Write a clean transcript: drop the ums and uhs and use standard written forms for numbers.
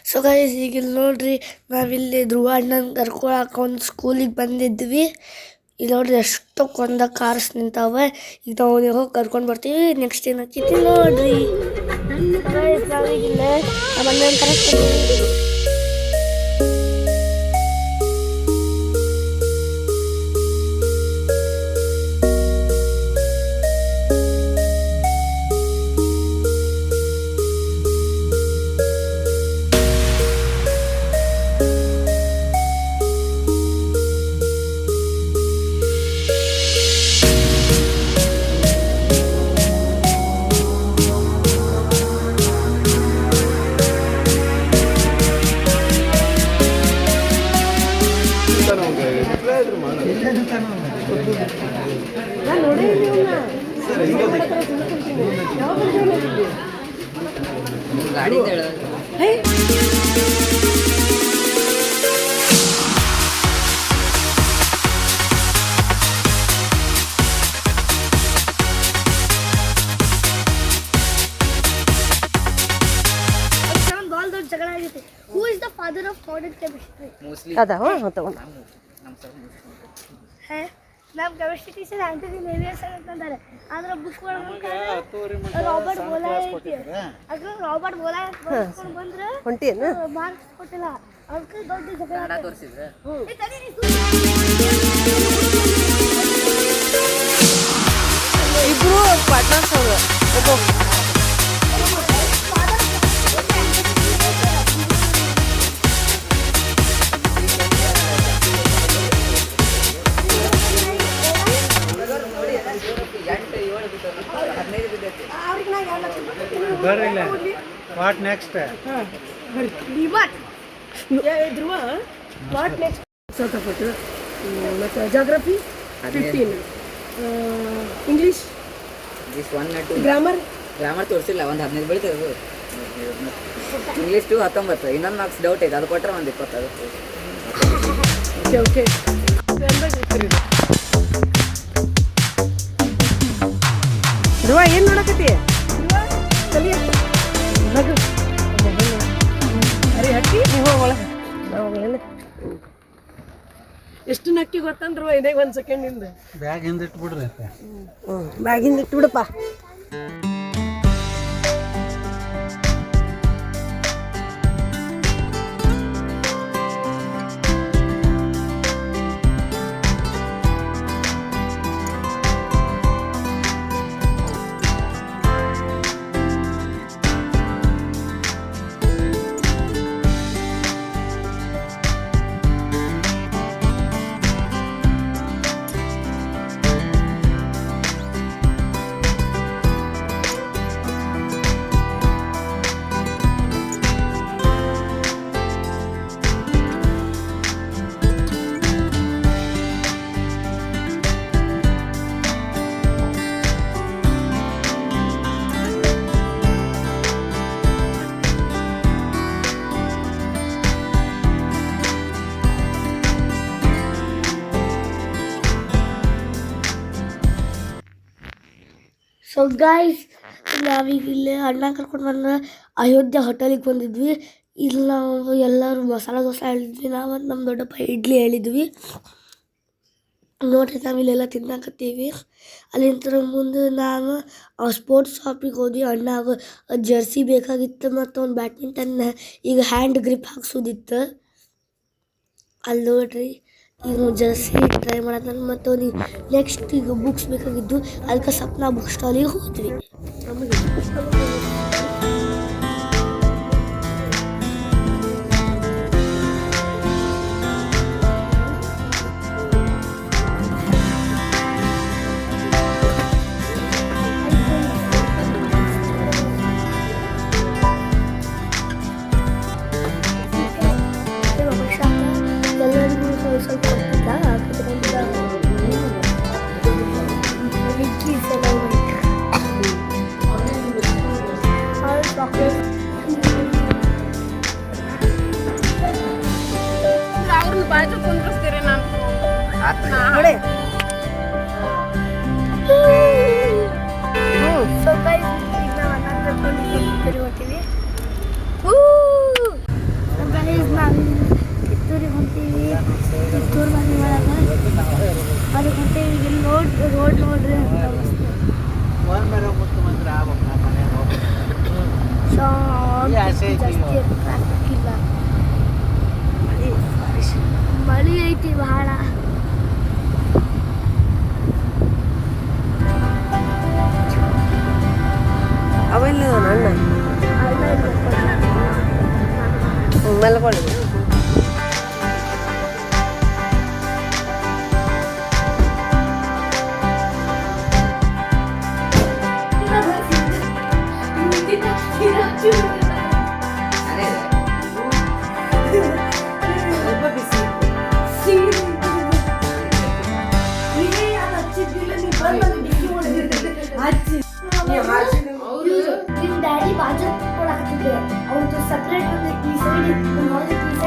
So guys ಈಗ ಇಲ್ಲಿ ನೋಡ್ರಿ, ನಾವಿಲ್ಲಿ ಧ್ರುವ ಅಣ್ಣನ ಕರ್ಕೊಳಕ್ಕೆ ಒಂದು ಸ್ಕೂಲಿಗೆ ಬಂದಿದ್ವಿ. ಇಲ್ಲಿ ನೋಡ್ರಿ ಎಷ್ಟೊಂದ ಕಾರ್ಸ್ ನಿಂತಾವೆ. ಈಗ ನಾವು ಹೋಗಿ ಕರ್ಕೊಂಡು ಬರ್ತೀವಿ. ನೆಕ್ಸ್ಟ್ ಏನಾಗ್ತೈತಿ ನೋಡ್ರಿ. ನಾವೀಗಿಲ್ಲ ನಮ್ಮ ಅಣ್ಣನ ಕರೆಕ್ಟ್ ಗಾಡಿ ಜಗಳ ಆಗೈತಿ. Who is the father of modern chemistry? Mostly ನಮ್ಮ ಕೆಮಿಸ್ಟ್ರಿ ಟೀಚರ್ ಆಂಟನಿ ಲೇವಿಯಸ್ ಅಂತಂದಾರೆ. ಆದ್ರೆ ಬುಕ್ ರಾಬರ್ಟ್ ಬೋಲಾ ಐತಿ. ಅದ್ರ ರಾಬರ್ಟ್ ಬೋಲಾ ಬಂದ್ರೆ ಮಾರ್ಕ್ಸ್ ಕೊಟ್ಟಿಲ್ಲ. ಅದಕ್ಕೆ ದೊಡ್ಡ ಜಗಳ ತೋರಿಸಿದ್ರೆ ಇಬ್ರು ಪಾರ್ಟ್ನರ್ಸ್ ಅವರು. ಬರ್ರಿಲ್ಲ. What next? Dhruva what next? ಸೋತಪಟ್ಟು ಮತ್ತು ಜಾಗ್ರಫಿ 15, ಇಂಗ್ಲೀಷ್ ಗ್ರಾಮರ್ ತೋರಿಸಿಲ್ಲ. ಒಂದು 15 ಬೀಳ್ತದೆ. ಇಂಗ್ಲೀಷ್ 19. ಇನ್ನೊಂದು ಮಾರ್ಕ್ಸ್ ಡೌಟ್ ಐತೆ, ಅದು ಕೊಟ್ಟರೆ ಒಂದು 20. ಓಕೆ ಧ್ರುವ ಏನು ನೋಡಕತ್ತಿ? ಅರೆ ಹಕ್ಕಿ ಎಷ್ಟು ನಕ್ಕಿ ಗೊತ್ತಂದ್ರು ಇದೇ 1 ಸೆಕೆಂಡಿಂದ. ಬ್ಯಾಗ್ ಹಿಂದಿಟ್ಬಿಡ್ರಿ. ಬ್ಯಾಗಿಂದ ಇಟ್ಬಿಡಪ್ಪ. ಸೊ ಗೈಸ್, ನಾವೀಗ ಇಲ್ಲಿ ಅಣ್ಣ ಕರ್ಕೊಂಡು ಬಂದ್ರೆ ಅಯೋಧ್ಯೆ ಹೋಟೆಲಿಗೆ ಬಂದಿದ್ವಿ. ಇಲ್ಲಿ ನಾವು ಎಲ್ಲರೂ ಮಸಾಲೆ ದೋಸೆ ಹೇಳಿದ್ವಿ. ನಾವು ನಮ್ಮ ದೊಡ್ಡಪ್ಪ ಇಡ್ಲಿ ಹೇಳಿದ್ವಿ. ನೋಡ್ರಿ ನಾವಿಲ್ಲೆಲ್ಲ ತಿನ್ನಕತ್ತೀವಿ. ಅಲ್ಲಿಂದ ಮುಂದೆ ನಾವು ಸ್ಪೋರ್ಟ್ಸ್ ಶಾಪಿಗೆ ಹೋದ್ವಿ. ಅಣ್ಣಾಗ ಜರ್ಸಿ ಬೇಕಾಗಿತ್ತು ಮತ್ತು ಒಂದು ಬ್ಯಾಡ್ಮಿಂಟನ್ ಈಗ ಹ್ಯಾಂಡ್ ಗ್ರಿಪ್ ಹಾಕ್ಸೋದಿತ್ತು. ಅಲ್ಲಿ ನೋಡ್ರಿ ಈಗ ಜರ್ಸಿ ಟ್ರೈ ಮಾಡೋದು. ಮತ್ತು ನೆಕ್ಸ್ಟ್ ಈಗ ಬುಕ್ಸ್ ಬೇಕಾಗಿದ್ದು, ಅದಕ್ಕೆ ಸಪ್ನಾ ಬುಕ್ ಸ್ಟಾಲಿಗೆ ಹೋದ್ವಿ. ಆಸೆ ಐತಿ ಈಗ. ಜಾಸ್ತಿ ಟ್ರಾಫಿಕ್ ಇಲ್ಲ. ಮಳೆ ಐತಿ ಬಹಳ. ಅವೆಲ್ಲ ಅಣ್ಣ ಮಲ್ಕೊಳ್ಳಿ. ನಿಮ್ ಡ್ಯಾಡಿ ಬಾಜು ಕೊಡಾಕ್ತಿದ್ದೆ. ಅವ್ರದ್ದು ಸಪ್ರೇಟ್ ಒಂದು ಈ ಸೈಡ್ ಇತ್ತು, ಈ